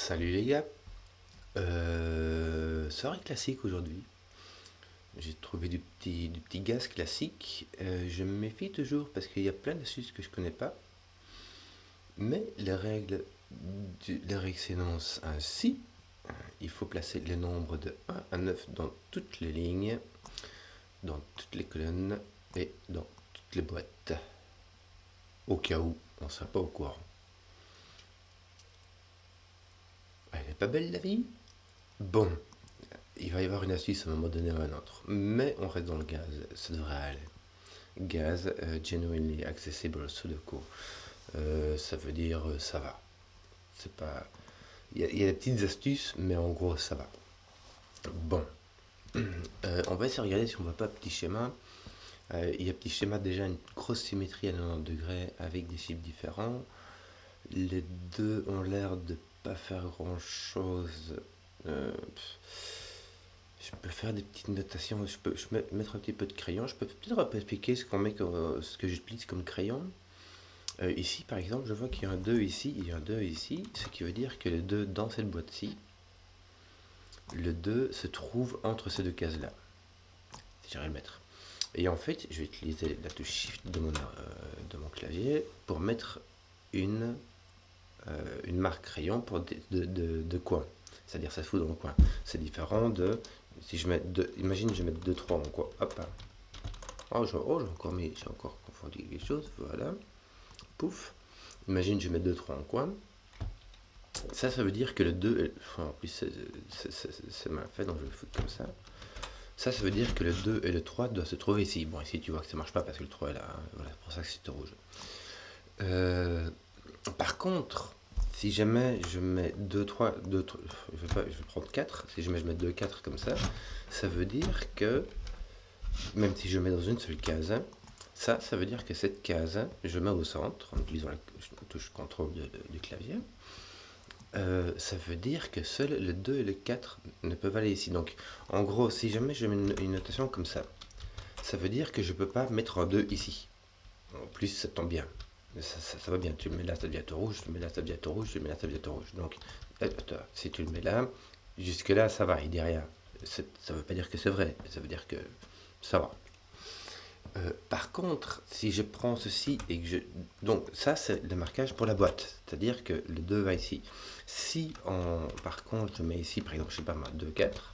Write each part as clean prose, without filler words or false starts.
Salut les gars, soirée classique aujourd'hui. J'ai trouvé du petit gaz classique. Je me méfie toujours parce qu'il y a plein d'astuces que je connais pas. Mais les règles s'énoncent ainsi. Il faut placer les nombres de 1 à 9 dans toutes les lignes, dans toutes les colonnes et dans toutes les boîtes. Au cas où on ne serait pas au courant. Elle est pas belle la vie? Bon, il va y avoir une astuce à un moment donné ou à un autre. Mais on reste dans le gaz, ça devrait aller. Gaz, genuinely accessible Sudoku. Ça veut dire ça va. C'est pas. Il y a des petites astuces, mais en gros ça va. Bon, on va essayer de regarder si on voit pas petit schéma. Il y a petit schéma déjà une grosse symétrie à 90 degrés avec des chiffres différents. Les deux ont l'air de pas faire grand chose. Euh, je peux faire des petites notations, je peux mettre un petit peu de crayon. Je peux peut-être expliquer ce que j'utilise comme crayon. Ici, par exemple, je vois qu'il y a un 2 ici, il y a un 2 ici, ce qui veut dire que le 2 dans cette boîte-ci, le 2 se trouve entre ces deux cases-là. Si j'arrive à le mettre. Et en fait, je vais utiliser la touche Shift de mon clavier pour mettre une, marque crayon pour de coin. C'est-à-dire ça se fout dans le coin. C'est différent de si je mets imagine je mets 2 3 en coin. Hop. J'ai encore confondu quelque chose. Voilà. Pouf. Imagine je mets 2 3 en coin. Ça veut dire que le 2, en plus c'est mal fait, donc je vais le foutre comme ça. Ça veut dire que le 2 et le 3 doivent se trouver ici. Bon, ici tu vois que ça marche pas parce que le 3 est là, hein. Voilà, c'est pour ça que c'est rouge. Euh, Par contre, si jamais je mets 2 3 je vais prendre 4. Si jamais je mets 2 4 comme ça veut dire que, même si je mets dans une seule case, ça veut dire que cette case, je mets au centre, en utilisant la touche contrôle du clavier. Ça veut dire que seuls le 2 et le 4 ne peuvent aller ici. Donc, en gros, si jamais je mets une notation comme ça veut dire que je ne peux pas mettre un 2 ici. En plus, ça tombe bien. Ça va bien. Tu le mets là, ça devient tout rouge. Tu le mets là, ça devient tout rouge. Tu le mets là, ça devient tout rouge. Donc, si tu le mets là, jusque-là, ça va, il dit rien. Ça ne veut pas dire que c'est vrai, mais ça veut dire que ça va. Par contre, si je prends ceci et que je... Donc ça, c'est le marquage pour la boîte. C'est-à-dire que le 2 va ici. Si, par contre, je mets ici, par exemple, je sais pas moi, 2 4,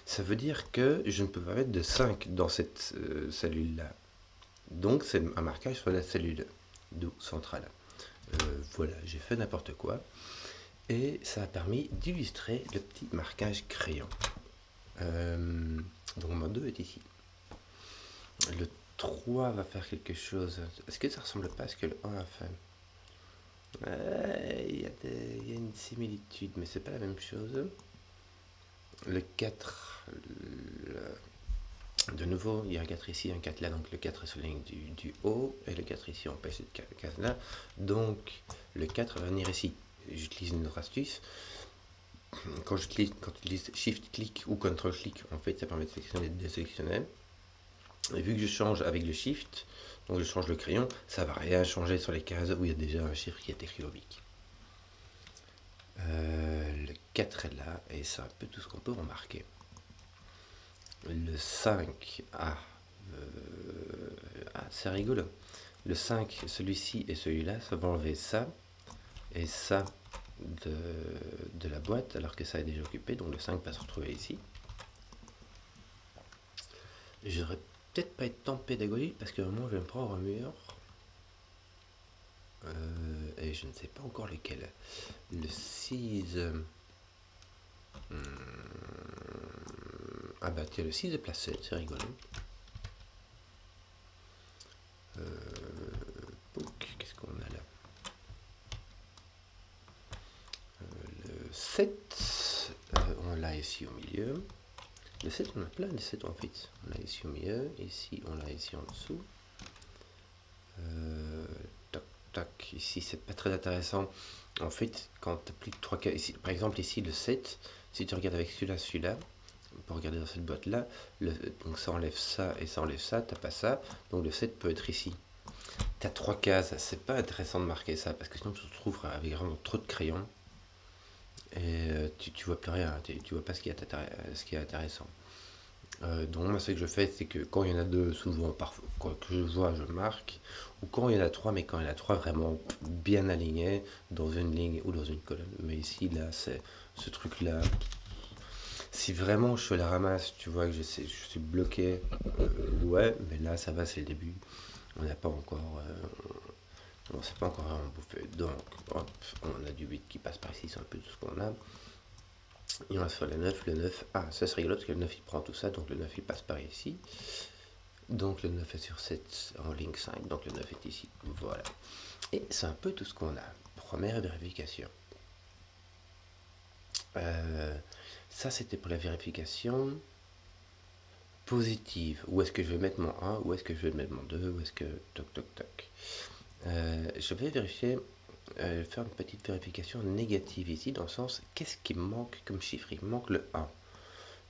ça veut dire que je ne peux pas mettre de 5 dans cette cellule-là. Donc c'est un marquage sur la cellule centrale. Voilà, j'ai fait n'importe quoi. Et ça a permis d'illustrer le petit marquage crayon. Donc mon 2 est ici. Le 3 va faire quelque chose. Est-ce que ça ressemble pas à ce que le 1 a fait? Il y a une similitude, mais c'est pas la même chose. Le 4, de nouveau, il y a un 4 ici, un 4 là, donc le 4 est sur la ligne du haut, et le 4 ici empêche cette case là. Donc le 4 va venir ici. J'utilise une autre astuce. Quand j'utilise Shift-click ou Control-click, en fait, ça permet de sélectionner et de désélectionner. Et vu que je change avec le Shift, donc je change le crayon, ça va rien changer sur les cases où il y a déjà un chiffre qui est écrit au bic. Le 4 est là, et c'est un peu tout ce qu'on peut remarquer. Le 5, c'est rigolo. Le 5, celui-ci et celui-là, ça va enlever ça et ça de la boîte, alors que ça est déjà occupé, donc le 5 va se retrouver ici. J'aurais peut-être pas été tant pédagogique parce qu'à un moment je vais me prendre un mur. Et je ne sais pas encore lequel. Le 6. Ah bah tiens, le 6 est placé, c'est rigolo. Qu'est-ce qu'on a là? Le 7, on l'a ici au milieu. Le 7, on a plein de 7 en fait. On l'a ici au milieu, ici on l'a ici en dessous. Tac, tac, ici c'est pas très intéressant. En fait, quand tu as plus de 3 cas, ici, par exemple ici le 7, si tu regardes avec celui-là, pour regarder dans cette boîte là, donc ça enlève ça et ça enlève ça, t'as pas ça, donc le 7 peut être ici. T'as 3 cases, c'est pas intéressant de marquer ça parce que sinon tu te retrouves avec vraiment trop de crayons et tu vois plus rien, tu vois pas ce qui est intéressant. Donc moi ce que je fais c'est que quand il y en a deux, souvent parfois quand que je vois je marque, ou quand il y en a trois, mais quand il y en a trois vraiment bien alignés dans une ligne ou dans une colonne. Mais ici là c'est ce truc là. Si vraiment je fais la ramasse, tu vois que je suis bloqué, ouais, mais là ça va, c'est le début. On n'a pas encore, on sait pas encore vraiment bouffé. Donc hop, on a du 8 qui passe par ici, c'est un peu tout ce qu'on a. Et on va sur le 9, ah ça c'est rigolo parce que le 9 il prend tout ça, donc le 9 il passe par ici. Donc le 9 est sur 7 en ligne 5, donc le 9 est ici, voilà. Et c'est un peu tout ce qu'on a. Première vérification. Euh, Ça c'était pour la vérification positive. Où est-ce que je vais mettre mon 1, où est-ce que je vais mettre mon 2, où est-ce que... Toc toc toc. Je vais vérifier, faire une petite vérification négative ici, dans le sens, qu'est-ce qui me manque comme chiffre? Il me manque le 1.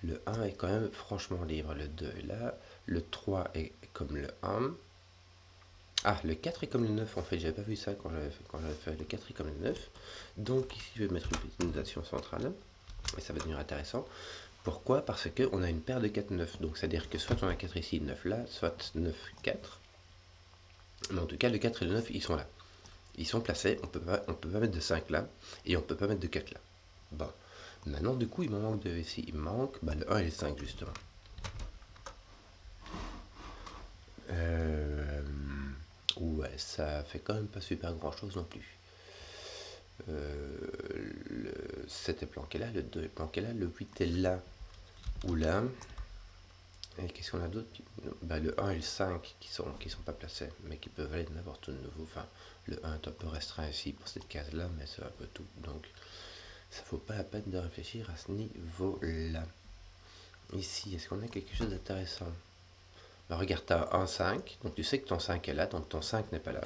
Le 1 est quand même franchement libre, le 2 est là, le 3 est comme le 1. Ah, le 4 est comme le 9, en fait, j'avais pas vu ça quand j'avais fait. Le 4 est comme le 9. Donc ici, je vais mettre une petite notation centrale, et ça va devenir intéressant. Pourquoi? Parce qu'on a une paire de 4, 9. Donc c'est-à-dire que soit on a 4 ici, 9 là, soit 9, 4. Mais en tout cas, le 4 et le 9, ils sont là. Ils sont placés, on peut pas mettre de 5 là, et on peut pas mettre de 4 là. Bon. Maintenant, du coup, il m'en manque 2 ici. Il me manque le 1 et le 5, justement. Ouais, ça fait quand même pas super grand chose non plus. Le 7 est planqué là, le 2 est planqué là, le 8 est là ou là. Et qu'est-ce qu'on a d'autre? Le 1 et le 5 qui sont pas placés, mais qui peuvent aller de n'importe où de nouveau. Enfin, le 1 est un peu restreint ici pour cette case-là, mais c'est un peu tout. Donc, ça vaut pas la peine de réfléchir à ce niveau-là. Ici, est-ce qu'on a quelque chose d'intéressant? Regarde, tu as un 5, donc tu sais que ton 5 est là, donc ton 5 n'est pas là.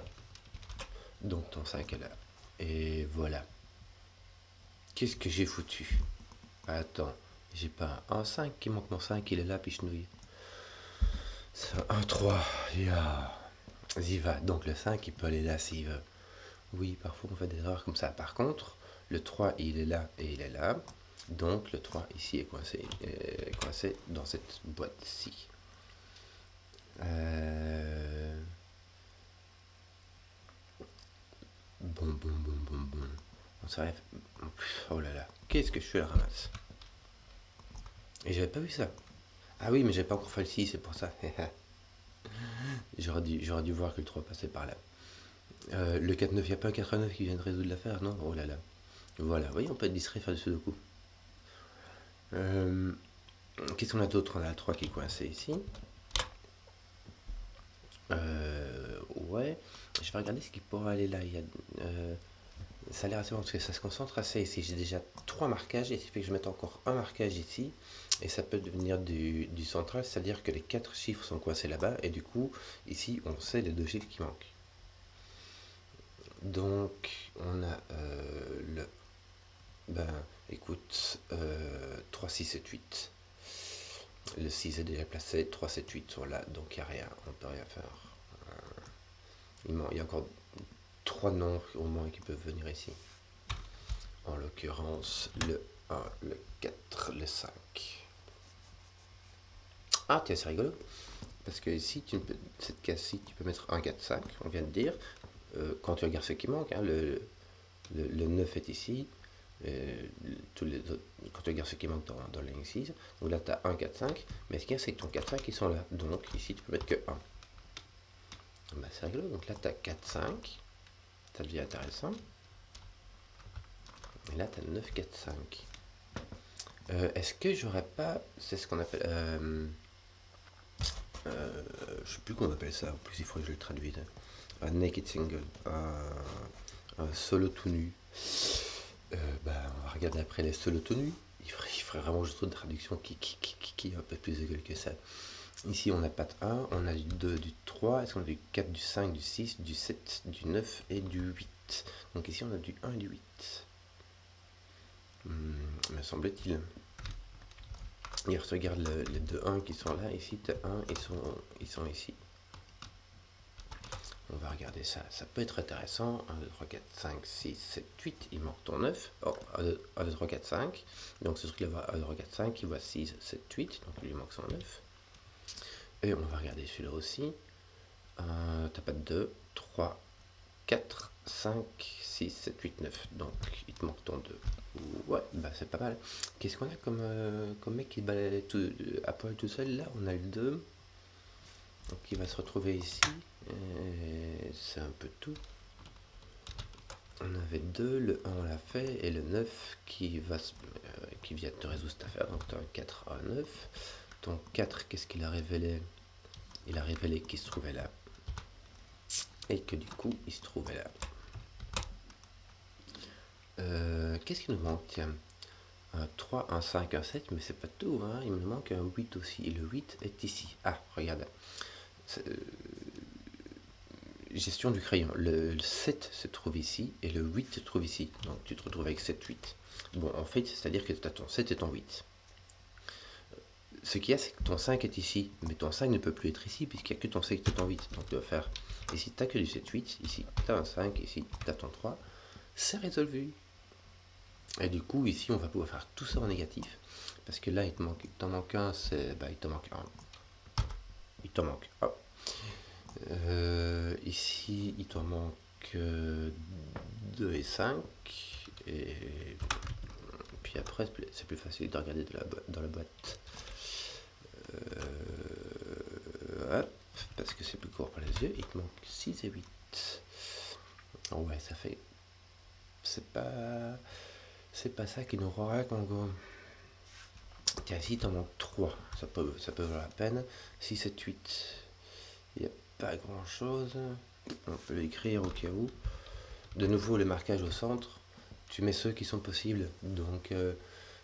Donc ton 5 est là. Et voilà. Qu'est-ce que j'ai foutu? Attends, j'ai pas un 5 qui manque, mon 5 il est là, pichenouille. C'est un 3, yeah. Y va, donc le 5 il peut aller là s'il veut. Oui, parfois on fait des erreurs comme ça. Par contre, le 3 il est là et il est là. Donc le 3 ici est coincé dans cette boîte-ci. Bon. On s'arrête. Oh là là, qu'est-ce que je fais à la ramasse? Et j'avais pas vu ça. Ah oui, mais j'avais pas encore fait le 6, c'est pour ça. J'aurais dû voir que le 3 passait par là. Le 4-9, il n'y a pas un 4-9 qui vient de résoudre l'affaire, non? Oh là là. Voilà, vous voyez, on peut être distrait, faire du sudoku. Qu'est-ce qu'on a d'autre? On a le 3 qui est coincé ici. Ouais, je vais regarder ce qui pourrait aller là. Ça a l'air assez bon parce que ça se concentre assez ici. J'ai déjà 3 marquages et il fait que je mette encore un marquage ici. Et ça peut devenir du central, c'est-à-dire que les 4 chiffres sont coincés là-bas. Et du coup, ici, on sait les 2 chiffres qui manquent. Donc, on a le... écoute, 3, 6, 7, 8. Le 6 est déjà placé, 3, 7, 8 sont là, donc il n'y a rien, on ne peut rien faire. Il y a encore 3 nombres au moins qui peuvent venir ici. En l'occurrence, le 1, le 4, le 5. Ah tiens, c'est rigolo. Parce que ici, cette case-ci, tu peux mettre 1, 4, 5, on vient de dire. Quand tu regardes ce qui manque, hein, le 9 est ici. Tous les autres, quand tu regardes ce qui manque dans la ligne 6, donc là tu as 1, 4, 5, mais ce qu'il y a c'est que ton 4, 5 ils sont là, donc ici tu peux mettre que 1. C'est rigolo, donc là tu as 4, 5, ça devient intéressant, et là tu as 9, 4, 5. Est-ce que j'aurais pas, c'est ce qu'on appelle, je sais plus qu'on appelle ça, en plus il faudrait que je le traduise, un naked single, un solo tout nu. On va regarder après les solos tout nus. Il ferait vraiment juste une traduction qui est un peu plus égale que ça. Ici, on n'a pas de 1, on a du 2, du 3, est-ce qu'on a du 4, du 5, du 6, du 7, du 9 et du 8. Donc ici, on a du 1 et du 8. Me semble-t-il. Et regarde les deux 1 qui sont là, ici, tu as 1, ils sont ici. On va regarder ça. Ça peut être intéressant. 1, 2, 3, 4, 5, 6, 7, 8. Il manque ton 9. Oh, 1, 2, 3, 4, 5. Donc ce truc-là va 1, 2, 3, 4, 5. Il voit 6, 7, 8. Donc il lui manque son 9. Et on va regarder celui-là aussi. T'as pas de 2, 3, 4, 5, 6, 7, 8, 9. Donc il te manque ton 2. Ouais, bah c'est pas mal. Qu'est-ce qu'on a comme mec qui balaye tout, à poil tout seul là? On a le 2. Donc il va se retrouver ici. C'est un peu tout. On avait 2, le 1 on l'a fait, et le 9 qui vient de résoudre cette affaire. Donc tu as un 4 à 9. Ton 4, qu'est-ce qu'il a révélé? Il a révélé qu'il se trouvait là. Et que du coup, il se trouvait là. Qu'est-ce qu'il nous manque? Tiens, un 3, un 5, un 7, mais c'est pas tout, hein. Il me manque un 8 aussi. Et le 8 est ici. Ah, regarde. Gestion du crayon. Le 7 se trouve ici et le 8 se trouve ici. Donc tu te retrouves avec 7, 8. Bon, en fait, c'est-à-dire que tu as ton 7 et ton 8. Ce qu'il y a, c'est que ton 5 est ici. Mais ton 5 ne peut plus être ici puisqu'il n'y a que ton 7 et ton 8. Donc tu vas faire... Ici, tu n'as que du 7, 8. Ici, tu as un 5. Ici, tu as ton 3. C'est résolu. Et du coup, ici, on va pouvoir faire tout ça en négatif. Parce que là, il t'en manque un. Il t'en manque un. Il t'en manque. Hop. Ici, il t'en manque 2 et 5. Et puis après, c'est plus facile de regarder dans la boîte. Hop, parce que c'est plus court pour les yeux. Il te manque 6 et 8. Oh ouais, ça fait... C'est pas ça qui nous rend Congo. Tiens, ici, t'en manque 3. Ça peut valoir la peine. 6, 7, 8. Il n'y a pas grand chose. On peut l'écrire au cas où. De nouveau, le marquage au centre. Tu mets ceux qui sont possibles. Donc,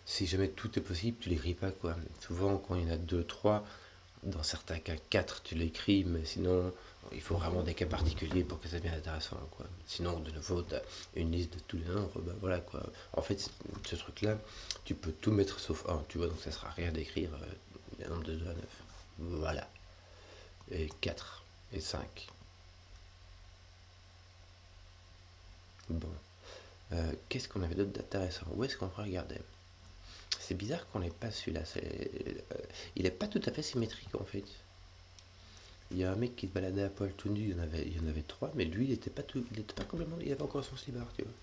si jamais tout est possible, tu l'écris pas, quoi. Souvent, quand il y en a 2, 3, dans certains cas 4, tu l'écris, mais sinon, il faut vraiment des cas particuliers pour que ça devienne intéressant, quoi. Sinon, de nouveau, tu as une liste de tous les nombres, ben voilà, quoi. En fait, ce truc-là, tu peux tout mettre sauf 1, tu vois, donc ça sera rien d'écrire les nombres de 2 à 9. Voilà. Et 4 et 5. Bon. Qu'est-ce qu'on avait d'autre d'intéressant? Où est-ce qu'on peut regarder? C'est bizarre qu'on n'ait pas celui-là. Il n'est pas tout à fait symétrique en fait. Il y a un mec qui se baladait à poil tout nu, il y en avait 3, mais lui il était pas complètement. Il avait encore son slibard, tu vois.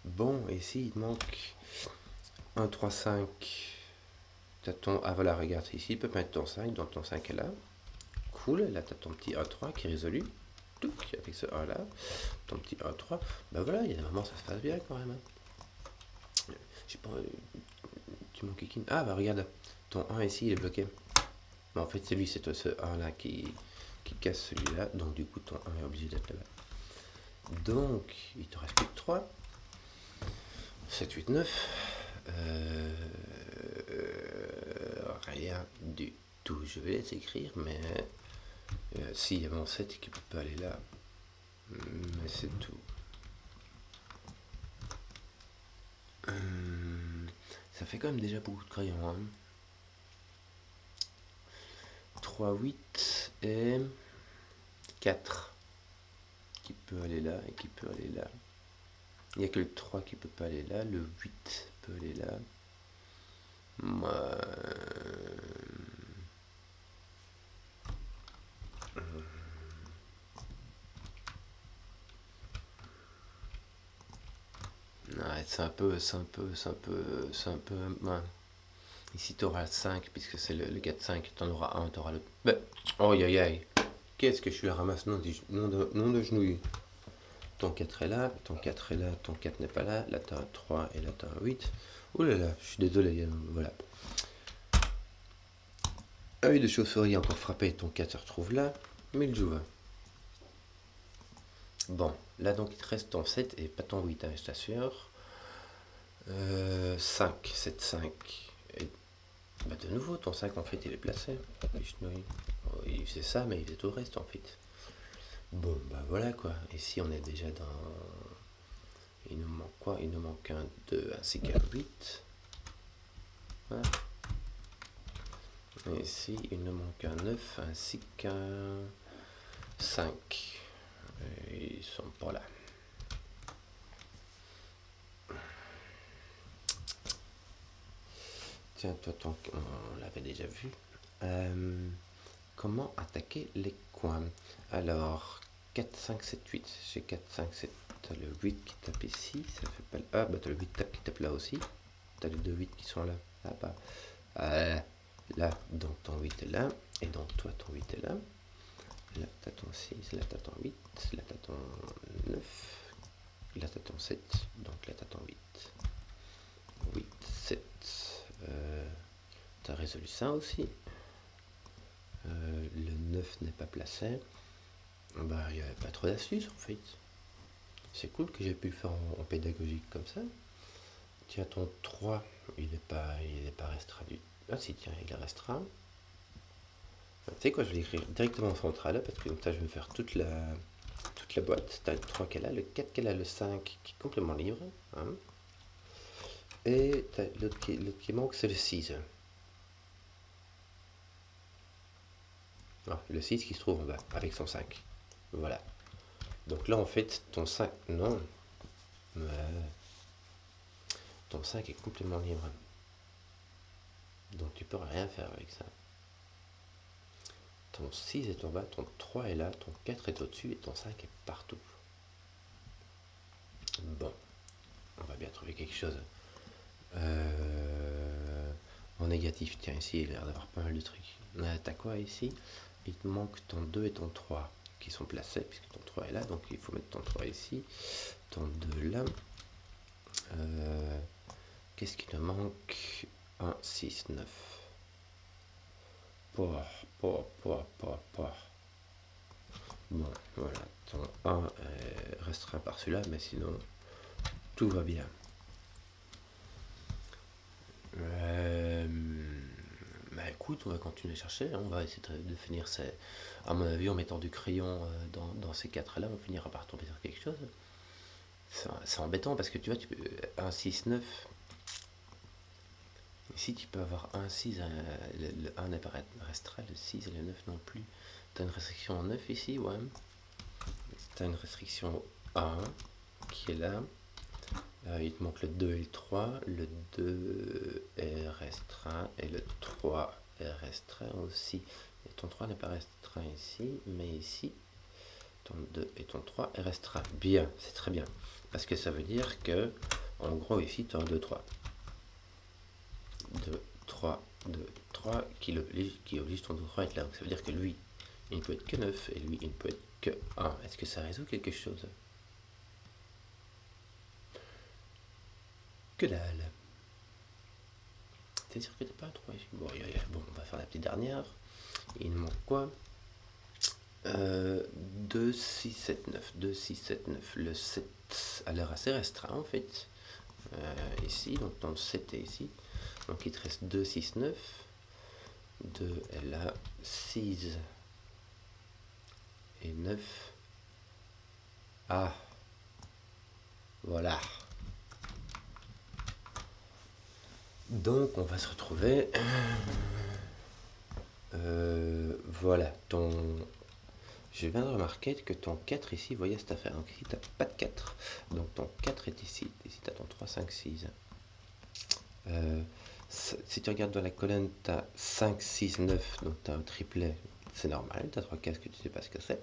Bon, et ici il te manque 1, 3, 5. T'as ton. Ah voilà, regarde ici, il peut mettre ton 5, donc ton 5 est là. Cool, là t'as ton petit 1, 3 qui est résolu. Touc, avec ce 1 là. Ton petit 1, 3. Bah voilà, il y a des moments ça se passe bien quand même. Hein. J'ai pas. Tu manques qui? Ah bah regarde, ton 1 ici il est bloqué. Mais en fait c'est lui, c'est ce 1 là qui casse celui-là, donc du coup ton 1 est obligé d'être là-bas. Donc il te reste plus que 3. 7, 8, 9. Rien du tout. Je vais les écrire, mais si, il y a mon 7 qui peut pas aller là. Mais c'est tout. Ça fait quand même déjà beaucoup de crayons. Hein. 3, 8 et 4 qui peut aller là et qui peut aller là. Il n'y a que le 3 qui peut pas aller là. Le 8 peut aller là. Moi... Ouais, c'est un peu... Ouais. Ici, tu auras le 5, puisque c'est le 4-5. Tu en auras un, tu auras le... Ben, oh, aïe, aïe. Qu'est-ce que je suis à ramasse nom de genouille. Ton 4 est là, ton 4 est là, ton 4 n'est pas là. Là, tu as un 3 et là, tu as un 8. Ouh là là, je suis désolé. Voilà. Œil de chauve-souris encore frappé, ton 4 se retrouve là. Mais il joue. Bon, là donc il te reste ton 7 et pas ton 8, hein, je t'assure. 5, 7, 5. Et, bah de nouveau, ton 5 en fait il est placé. Il faisait ça, mais il faisait tout le reste en fait. Bon, bah voilà quoi. Ici on est déjà dans... Il nous manque quoi? Il nous manque un 2 ainsi qu'un 8. Voilà. Et ici il nous manque un 9 ainsi qu'un 5. Ils sont pas là. Tiens, toi, on l'avait déjà vu. Comment attaquer les coins? Alors, 4, 5, 7, 8. J'ai 4, 5, 7. T'as le 8 qui tape ici. Ça fait pas le... Ah, bah t'as le 8 qui tape là aussi. T'as les deux 8 qui sont là. Là-bas. Là, donc ton 8 est là. Et donc toi, ton 8 est là. Là, t'as ton 6. Là, t'as ton 8. Là, t'as ton 9. Là, t'as ton 7. Donc là, t'as ton 8. 8, 7. T'as résolu ça aussi. Le 9 n'est pas placé. Bah, il n'y avait pas trop d'astuces en fait. C'est cool que j'ai pu le faire en pédagogique comme ça. Tiens, ton 3, il n'est pas restreint du... Ah si, tiens, il est restreint. Tu sais quoi, je vais l'écrire directement en central, parce que comme ça, je vais faire toute la boîte. T'as le 3 qu'elle a, le 4 qu'elle a, le 5 qui est complètement libre. Hein. Et l'autre qui manque, c'est le 6. Ah, le 6 qui se trouve en bas, avec son 5. Voilà. Donc là, en fait, ton 5... Non. Ton 5 est complètement libre. Donc tu peux rien faire avec ça. Ton 6 est en bas, ton 3 est là, ton 4 est au-dessus et ton 5 est partout. Bon, on va bien trouver quelque chose. En négatif, tiens, ici, il a l'air d'avoir pas mal de trucs. T'as quoi ici? Il te manque ton 2 et ton 3 qui sont placés, puisque ton 3 est là, donc il faut mettre ton 3 ici, ton 2 là. Qu'est-ce qui te manque? 1, 6, 9. Bon, voilà, ton 1 restera par celui-là, mais sinon, tout va bien. Bah écoute, on va continuer à chercher, hein. On va essayer de finir, à mon avis, en mettant du crayon dans ces quatre-là, on finira par tomber sur quelque chose. C'est embêtant parce que tu vois, tu peux 1, 6, 9. Ici, tu peux avoir 1, 6, le 1 n'est pas restreint, le 6 et le 9 non plus. Tu as une restriction en 9 ici, ouais. Tu as une restriction 1 qui est là. Il te manque le 2 et le 3. Le 2 est restreint et le 3 est restreint aussi. Et ton 3 n'est pas restreint ici, mais ici, ton 2 et ton 3 est restreint. Bien, c'est très bien. Parce que ça veut dire que, en gros, ici, tu as un 2, 3. 2, 3, 2, 3 qui oblige ton 2, 3 à être là. Donc ça veut dire que lui, il ne peut être que 9 et lui, il ne peut être que 1. Est-ce que ça résout quelque chose? Que dalle. T'es sûr que t'es pas à 3 ici? Bon, on va faire la petite dernière. Il nous manque quoi? 2, 6, 7, 9. 2, 6, 7, 9. Le 7 a l'air assez restreint en fait. Ici, donc ton 7 est ici. Donc il te reste 2, 6, 9. 2 est là. 6 et 9. Ah, voilà. Donc on va se retrouver. Voilà, je viens de remarquer que ton 4 ici, voyez cette affaire. Donc ici, tu n'as pas de 4. Donc ton 4 est ici. Ici, tu as ton 3, 5, 6. Si tu regardes dans la colonne, tu as 5, 6, 9. Donc tu as un triplet. C'est normal. Tu as 3 cases que tu ne sais pas ce que c'est.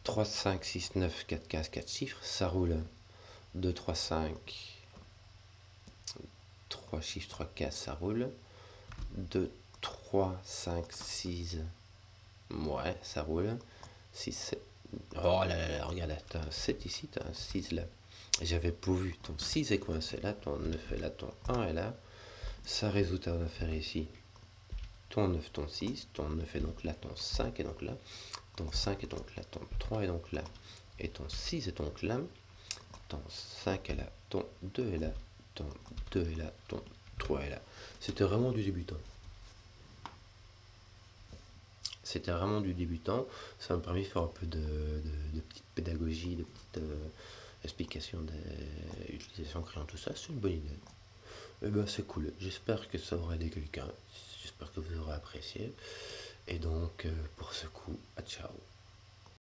3, 5, 6, 9, 4 cases, 4 chiffres. Ça roule. 2, 3, 5. 3 chiffres, 3 cases, ça roule. 2, 3, 5, 6. Ouais, ça roule. 6, 7. Oh là là, regarde là, t'as un 7 ici, t'as un 6 là. J'avais pourvu, ton 6 est coincé là, ton 9 est là, ton 1 est là. Ça résout ta affaire ici. Ton 9, ton 6, ton 9 est donc là, ton 5 est donc là, ton 5 est donc là, ton 3 est donc là, et ton 6 est donc là, ton 5 est là, ton 2 est là, ton 2 est là, ton 3 est là. C'était vraiment du débutant. C'était vraiment du débutant. Ça m'a permis de faire un peu de petite pédagogie, de petite explication de l'utilisation crayon, tout ça. C'est une bonne idée. Et ben c'est cool. J'espère que ça aura aidé quelqu'un. J'espère que vous aurez apprécié. Et donc, pour ce coup, à ciao.